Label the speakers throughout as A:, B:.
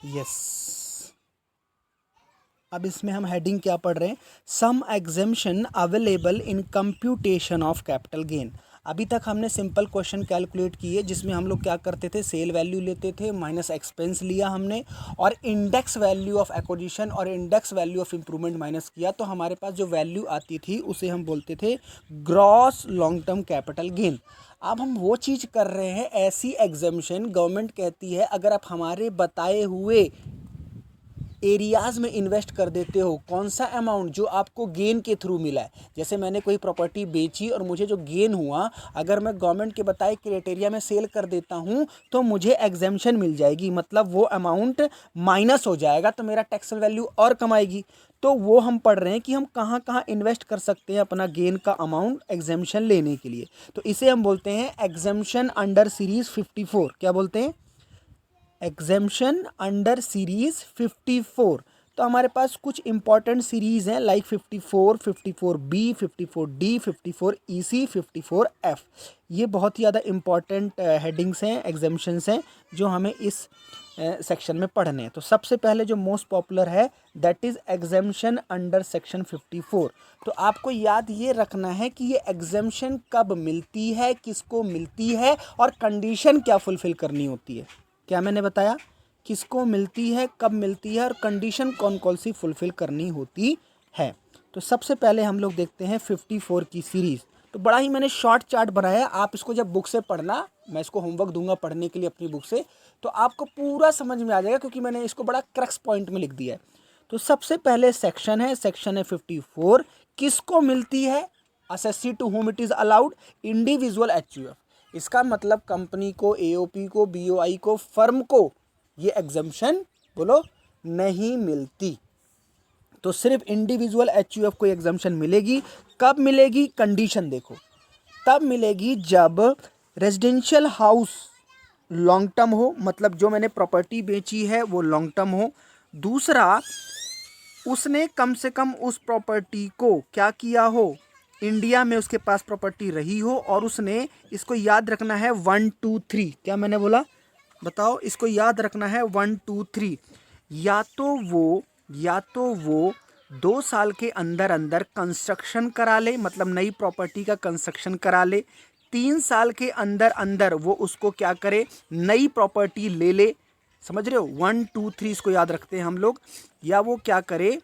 A: Yes. अब इसमें हम हेडिंग क्या पढ़ रहे हैं, some exemption available in computation of capital gain. अभी तक हमने सिंपल क्वेश्चन कैलकुलेट किए जिसमें हम लोग क्या करते थे, सेल वैल्यू लेते थे माइनस एक्सपेंस लिया हमने, और इंडेक्स वैल्यू ऑफ एक्विजिशन और index value of improvement minus किया, तो हमारे पास जो वैल्यू आती थी उसे हम बोलते थे gross long term capital gain. अब हम वो चीज़ कर रहे हैं, ऐसी एग्जेम्पशन गवर्नमेंट कहती है अगर आप हमारे बताए हुए एरियाज़ में इन्वेस्ट कर देते हो, कौन सा अमाउंट जो आपको गेन के थ्रू मिला है, जैसे मैंने कोई प्रॉपर्टी बेची और मुझे जो गेन हुआ, अगर मैं गवर्नमेंट के बताए क्राइटेरिया में सेल कर देता हूँ तो मुझे एग्जेम्पशन मिल जाएगी, मतलब वो अमाउंट माइनस हो जाएगा तो मेरा टैक्सेबल वैल्यू और कम आएगी। तो वो हम पढ़ रहे हैं कि हम कहाँ कहाँ इन्वेस्ट कर सकते हैं अपना गेन का अमाउंट एग्जेम्पशन लेने के लिए। तो इसे हम बोलते हैं एग्जेम्पशन अंडर सीरीज 54। क्या बोलते हैं, एग्जेम्पशन अंडर सीरीज 54। तो हमारे पास कुछ इंपॉर्टेंट सीरीज हैं like 54, 54B, 54D, 54EC, 54F। ये बहुत ही ज़्यादा इंपॉर्टेंट हेडिंग्स हैं, एग्जेम्पशंस हैं जो हमें इस सेक्शन में पढ़ने हैं। तो सबसे पहले जो मोस्ट पॉपुलर है that is exemption under section 54। तो आपको याद ये रखना है कि ये एग्जेम्पशन कब मिलती है, किसको मिलती है, और कंडीशन क्या फुलफिल करनी होती है। क्या मैंने बताया, किसको मिलती है, कब मिलती है, और कंडीशन कौन कौन सी फुलफिल करनी होती है। तो सबसे पहले हम लोग देखते हैं 54 की सीरीज़। तो बड़ा ही मैंने शॉर्ट चार्ट बनाया, आप इसको जब बुक से पढ़ना, मैं इसको होमवर्क दूंगा पढ़ने के लिए अपनी बुक से, तो आपको पूरा समझ में आ जाएगा क्योंकि मैंने इसको बड़ा क्रक्स पॉइंट में लिख दिया है। तो सबसे पहले सेक्शन है 54, किसको मिलती है, assessee to whom it is allowed, individual HUF. इसका मतलब कंपनी को, एओपी को, बीओआई को, फर्म को ये एग्जम्पशन बोलो नहीं मिलती। तो सिर्फ इंडिविजुअल एचयूएफ को एग्जम्पशन मिलेगी। कब मिलेगी, कंडीशन देखो, तब मिलेगी जब रेजिडेंशियल हाउस लॉन्ग टर्म हो, मतलब जो मैंने प्रॉपर्टी बेची है वो लॉन्ग टर्म हो। दूसरा, उसने कम से कम उस प्रॉपर्टी को क्या किया हो, इंडिया में उसके पास प्रॉपर्टी रही हो, और उसने, इसको याद रखना है 1 2 3। क्या मैंने बोला, बताओ, इसको याद रखना है 1 2 3। या तो वो 2 साल के अंदर अंदर कंस्ट्रक्शन करा ले, मतलब नई प्रॉपर्टी का कंस्ट्रक्शन करा ले। 3 साल के अंदर अंदर वो उसको क्या करे, नई प्रॉपर्टी ले ले। समझ रहे हो, 1 2 3 इसको याद रखते हैं हम लोग। या वो क्या करे,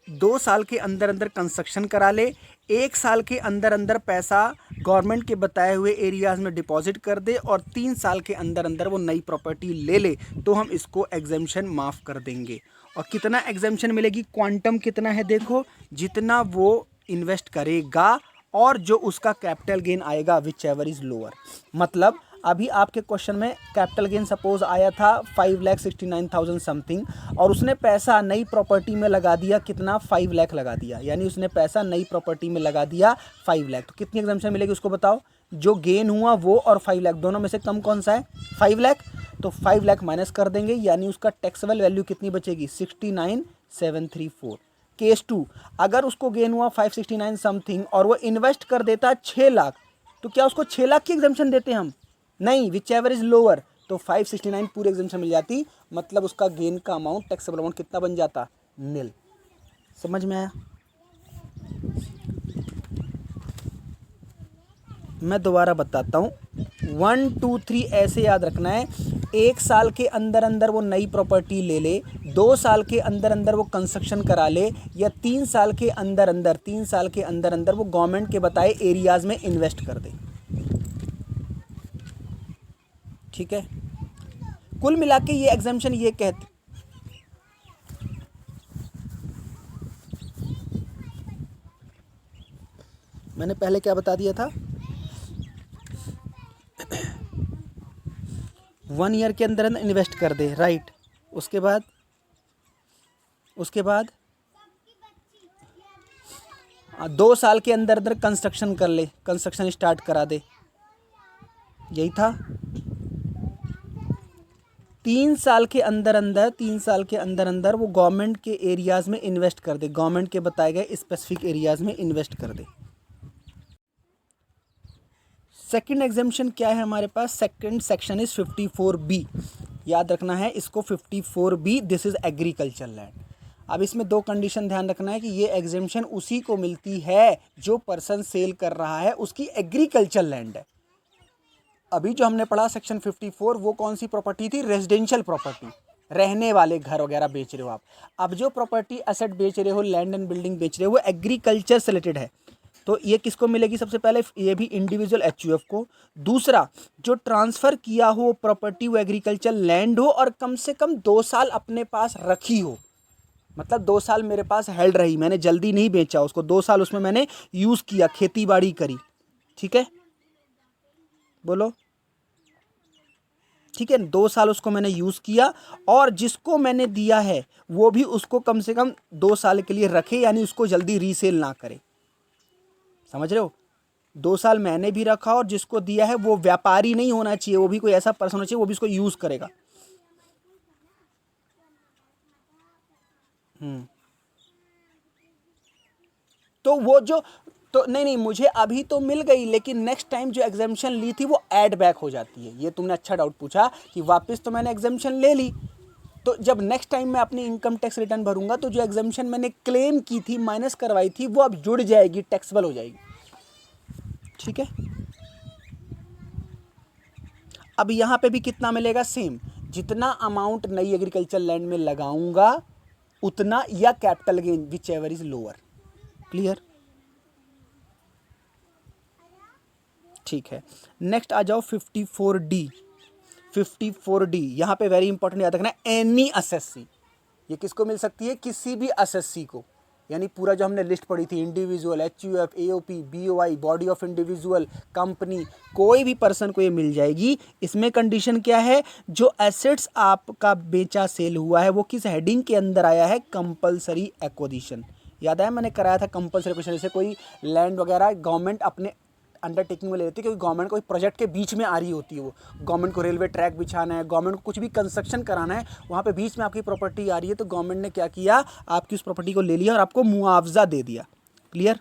A: 2 साल के अंदर अंदर कंस्ट्रक्शन करा ले, 1 साल के अंदर अंदर पैसा गवर्नमेंट के बताए हुए एरियाज में डिपॉजिट कर दे, और 3 साल के अंदर अंदर वो नई प्रॉपर्टी ले ले, तो हम इसको एग्जेम्पशन माफ़ कर देंगे। और कितना एग्जेम्पशन मिलेगी, क्वांटम कितना है देखो, जितना वो इन्वेस्ट करेगा और जो उसका कैपिटल गेन आएगा विच एवर इज़ लोअर। मतलब अभी आपके क्वेश्चन में कैपिटल गेन सपोज आया था 5,69,000 समथिंग, और उसने पैसा नई प्रॉपर्टी में लगा दिया, कितना, 5 लाख लगा दिया, यानी उसने पैसा नई प्रॉपर्टी में लगा दिया 5 लाख। तो कितनी एग्जम्पशन मिलेगी उसको बताओ, जो गेन हुआ वो और 5 लाख दोनों में से कम कौन सा है, 5 लाख। तो 5 लाख माइनस कर देंगे, यानी उसका टैक्सेबल वैल्यू कितनी बचेगी, 69,734। केस 2, अगर उसको गेन हुआ 569 समथिंग और वो इन्वेस्ट कर देता 6 लाख, तो क्या उसको 6 लाख की एग्जम्पशन देते हम, नहीं, विच एवर इज लोअर। तो 569 पूरी एग्जम्पशन मिल जाती, मतलब उसका गेन का अमाउंट, टैक्सेबल अमाउंट कितना बन जाता, नील। समझ में आया। मैं दोबारा बताता हूँ, 1 2 3 ऐसे याद रखना है। 1 साल के अंदर अंदर वो नई प्रॉपर्टी ले ले, 2 साल के अंदर अंदर वो कंस्ट्रक्शन करा ले, या 3 साल के अंदर अंदर वो गवर्नमेंट के बताए एरियाज में इन्वेस्ट कर दे। ठीक है, कुल मिला के ये एग्जाम्पशन ये कहते, मैंने पहले क्या बता दिया था, 1 ईयर के अंदर अंदर इन्वेस्ट कर दे, राइट। उसके बाद 2 साल के अंदर अंदर कंस्ट्रक्शन कर ले, कंस्ट्रक्शन स्टार्ट करा दे, यही था। 3 साल के अंदर अंदर वो गवर्नमेंट के एरियाज में इन्वेस्ट कर दे, गवर्नमेंट के बताए गए स्पेसिफिक एरियाज में इन्वेस्ट कर दे। सेकंड एग्जाम्पशन क्या है हमारे पास, सेकंड सेक्शन इज 54B। याद रखना है इसको 54B, this is agriculture land. अब इसमें दो कंडीशन ध्यान रखना है कि ये एग्जेम्पशन उसी को मिलती है जो पर्सन सेल कर रहा है उसकी एग्रीकल्चर लैंड है। अभी जो हमने पढ़ा सेक्शन 54 वो कौन सी प्रॉपर्टी थी? रेजिडेंशियल प्रॉपर्टी, रहने वाले घर वगैरह बेच रहे हो आप। अब जो प्रॉपर्टी एसेट बेच रहे हो, लैंड एंड बिल्डिंग बेच रहे हो, वो एग्रीकल्चर से रिलेटेड है, तो ये किसको मिलेगी? सबसे पहले ये भी इंडिविजुअल एचयूएफ को। दूसरा, जो ट्रांसफ़र किया हो प्रॉपर्टी वो एग्रीकल्चर लैंड हो और कम से कम 2 साल अपने पास रखी हो, मतलब 2 साल मेरे पास हेल्ड रही, मैंने जल्दी नहीं बेचा उसको, 2 साल उसमें मैंने यूज़ किया, खेती बाड़ी करी, ठीक है, बोलो, ठीक है, 2 साल उसको मैंने यूज़ किया और जिसको मैंने दिया है वो भी उसको कम से कम 2 साल के लिए रखे, यानी उसको जल्दी रीसेल ना करे, समझ रहे हो? 2 साल मैंने भी रखा और जिसको दिया है वो व्यापारी नहीं होना चाहिए, वो भी कोई ऐसा पर्सन होना चाहिए वो भी इसको यूज़ करेगा। तो वो जो तो नहीं मुझे अभी तो मिल गई, लेकिन नेक्स्ट टाइम जो एग्जाम्पशन ली थी वो ऐड बैक हो जाती है। ये तुमने अच्छा डाउट पूछा कि वापस तो मैंने एग्जाम्पशन ले ली, तो जब नेक्स्ट टाइम मैं अपनी इनकम टैक्स रिटर्न भरूंगा तो जो एग्जाम्पशन मैंने क्लेम की थी, माइनस करवाई थी, वो अब जुड़ जाएगी, टैक्सेबल हो जाएगी, ठीक है। अब यहाँ पे भी कितना मिलेगा? सेम, जितना अमाउंट नई एग्रीकल्चर लैंड में लगाऊंगा उतना, या capital gain which ever is lower. Clear? ठीक है, नेक्स्ट आ जाओ 54D। 54D यहाँ पे वेरी इंपॉर्टेंट याद रखना है, एनी असेसी। ये किसको मिल सकती है? किसी भी असेसी को, यानी पूरा जो हमने लिस्ट पढ़ी थी, individual, HUF, AOP, BOI, body of individual, company, कोई भी पर्सन को ये मिल जाएगी। इसमें कंडीशन क्या है? जो एसेट्स आपका बेचा सेल हुआ है वो किस हेडिंग के अंदर आया है? Compulsory acquisition. याद आया मैंने कराया था कंपलसरी एक्विजिशन, जैसे कोई लैंड वगैरह गवर्नमेंट अपने अंडरटेकिंग में ले लेती है, क्योंकि गवर्नमेंट कोई प्रोजेक्ट के बीच में आ रही होती है, वो गवर्नमेंट को रेलवे ट्रैक बिछाना है, गवर्नमेंट को कुछ भी कंस्ट्रक्शन कराना है, वहाँ पे बीच में आपकी प्रॉपर्टी आ रही है, तो गवर्नमेंट ने क्या किया? आपकी उस प्रॉपर्टी को ले लिया और आपको मुआवजा दे दिया। क्लियर?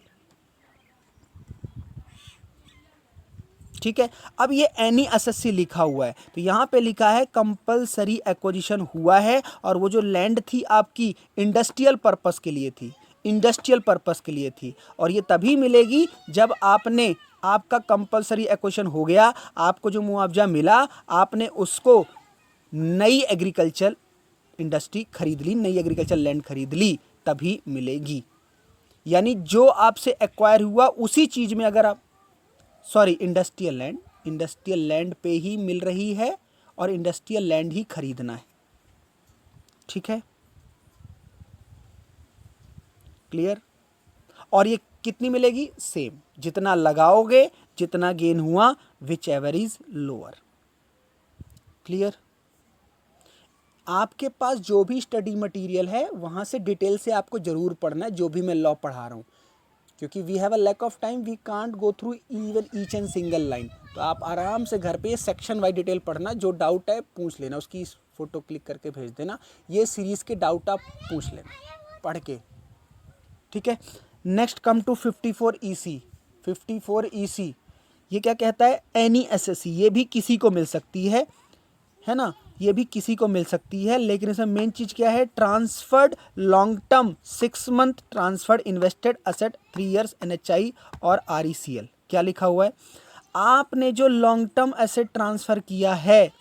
A: ठीक है। अब ये एनी असेसी लिखा हुआ है, तो यहाँ पे लिखा है कंपलसरी एक्विजिशन हुआ है, और वो जो लैंड थी आपकी इंडस्ट्रियल पर्पस के लिए थी, इंडस्ट्रियल पर्पस के लिए थी, और ये तभी मिलेगी जब आपका कंपलसरी एक्विजिशन हो गया, आपको जो मुआवजा मिला आपने उसको नई एग्रीकल्चर इंडस्ट्री खरीद ली, नई एग्रीकल्चर लैंड खरीद ली, तभी मिलेगी। यानी जो आपसे एक्वायर हुआ उसी चीज़ में अगर आप इंडस्ट्रियल लैंड पे ही मिल रही है और इंडस्ट्रियल लैंड ही खरीदना है, ठीक है, क्लियर। और ये कितनी मिलेगी? सेम, जितना लगाओगे जितना गेन हुआ, which ever is lower. Clear? आपके पास जो भी स्टडी मटेरियल है वहाँ से डिटेल से आपको ज़रूर पढ़ना है, जो भी मैं लॉ पढ़ा रहा हूँ, क्योंकि we have a lack of time, we can't go through even each and single line. तो आप आराम से घर पे सेक्शन वाइज डिटेल पढ़ना, जो डाउट है पूछ लेना, उसकी फ़ोटो क्लिक करके भेज देना, ये सीरीज़ के डाउट आप पूछ लेना पढ़ के, ठीक है। Next come to 54EC। 54EC ये क्या कहता है? एनी एसएससी, ये भी किसी को मिल सकती है ना, ये भी किसी को मिल सकती है, लेकिन इसमें मेन चीज़ क्या है? Transferred long term 6 month transferred invested asset 3 years NHI और RECL। क्या लिखा हुआ है? आपने जो लॉन्ग टर्म एसेट ट्रांसफ़र किया है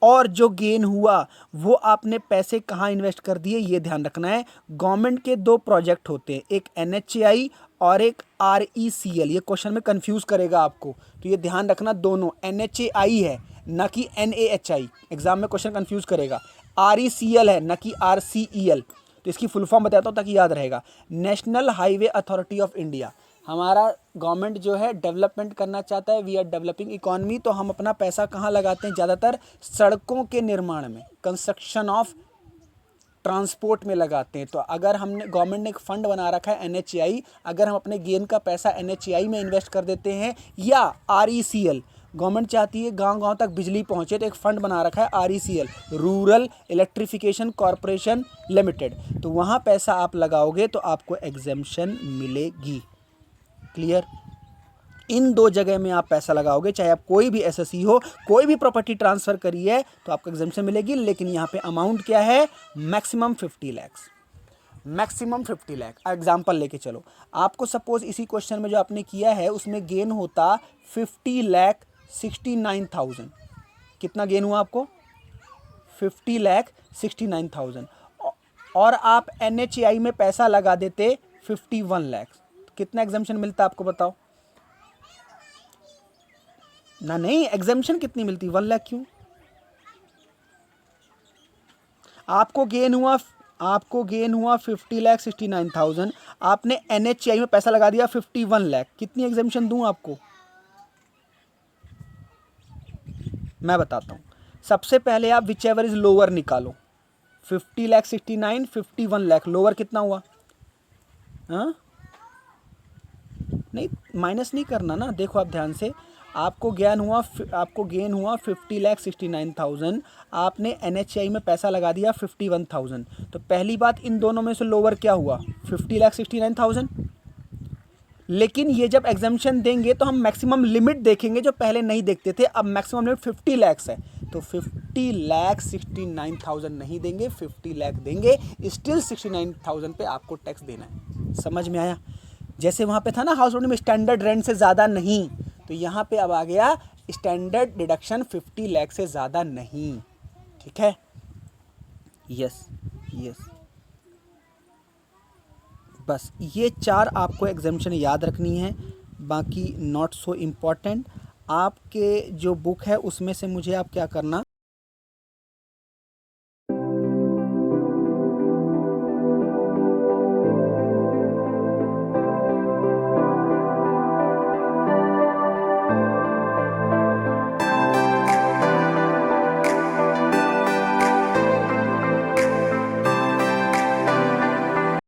A: और जो गेन हुआ वो आपने पैसे कहाँ इन्वेस्ट कर दिए, ये ध्यान रखना है। गवर्नमेंट के 2 प्रोजेक्ट होते हैं, एक NHAI और एक RECL। ये क्वेश्चन में कंफ्यूज करेगा आपको, तो ये ध्यान रखना, दोनों NHAI है ना कि NAHI, एग्जाम में क्वेश्चन कंफ्यूज करेगा। RECL है ना कि RCEL, तो इसकी फुल फॉर्म बताता हूँ ताकि याद रहेगा। National highway authority of India. हमारा गवर्नमेंट जो है डेवलपमेंट करना चाहता है, वी आर डेवलपिंग इकॉनमी, तो हम अपना पैसा कहाँ लगाते हैं? ज़्यादातर सड़कों के निर्माण में, कंस्ट्रक्शन ऑफ ट्रांसपोर्ट में लगाते हैं। तो अगर हमने, गवर्नमेंट ने एक फ़ंड बना रखा है NHAI, अगर हम अपने गेन का पैसा NHAI में इन्वेस्ट कर देते हैं, या RECL, गवर्नमेंट चाहती है गांव-गांव तक बिजली पहुंचे, तो एक फ़ंड बना रखा है RECL, rural electrification corporation limited, तो वहाँ पैसा आप लगाओगे तो आपको एग्जेम्पशन मिलेगी। क्लियर? इन दो जगह में आप पैसा लगाओगे, चाहे आप कोई भी एसएससी हो, कोई भी प्रॉपर्टी ट्रांसफ़र करी है तो आपको एग्जाम्पशन मिलेगी। लेकिन यहाँ पे अमाउंट क्या है, maximum 50 lakh, maximum 50 lakh. Example लेके चलो, आपको सपोज इसी क्वेश्चन में जो आपने किया है उसमें गेन होता 50,69,000। कितना गेन हुआ आपको, 50,69,000। और आप NHAI में पैसा लगा देते 51 लाख, कितना एग्जाम्पशन मिलता आपको बताओ ना। नहीं, एग्जाम्पशन कितनी मिलती, 1 लाख क्यों? आपको गेन हुआ 50,69,000, आपने NHAI में पैसा लगा दिया 51 लाख, कितनी एग्जाम्पशन दूं आपको? मैं बताता हूं। सबसे पहले आप विच एवर इज लोअर निकालो, 50,69,000, 51 लाख, लोअर कितना हुआ? हाँ नहीं, माइनस नहीं करना ना, देखो आप ध्यान से। आपको गेन हुआ 50,69,000, आपने NHAI में पैसा लगा दिया 51,000। तो पहली बात, इन दोनों में से लोअर क्या हुआ, 50,69,000। लेकिन ये जब एग्जाम्पशन देंगे तो हम मैक्सिमम लिमिट देखेंगे जो पहले नहीं देखते थे। अब मैक्सिमम लिमिट 50 लाख है, तो 50,69,000 नहीं देंगे, 50 लाख देंगे, स्टिल 69,000 पे आपको टैक्स देना है। समझ में आया? जैसे वहाँ पे था ना हाउस होल्डिंग में स्टैंडर्ड रेंट से ज़्यादा नहीं, तो यहाँ पे अब आ गया स्टैंडर्ड डिडक्शन 50 लाख से ज़्यादा नहीं। ठीक है, यस यस। बस ये 4 आपको एग्जाम्पशन याद रखनी है, बाकी नॉट सो इम्पॉर्टेंट। आपके जो बुक है उसमें से मुझे आप क्या करना,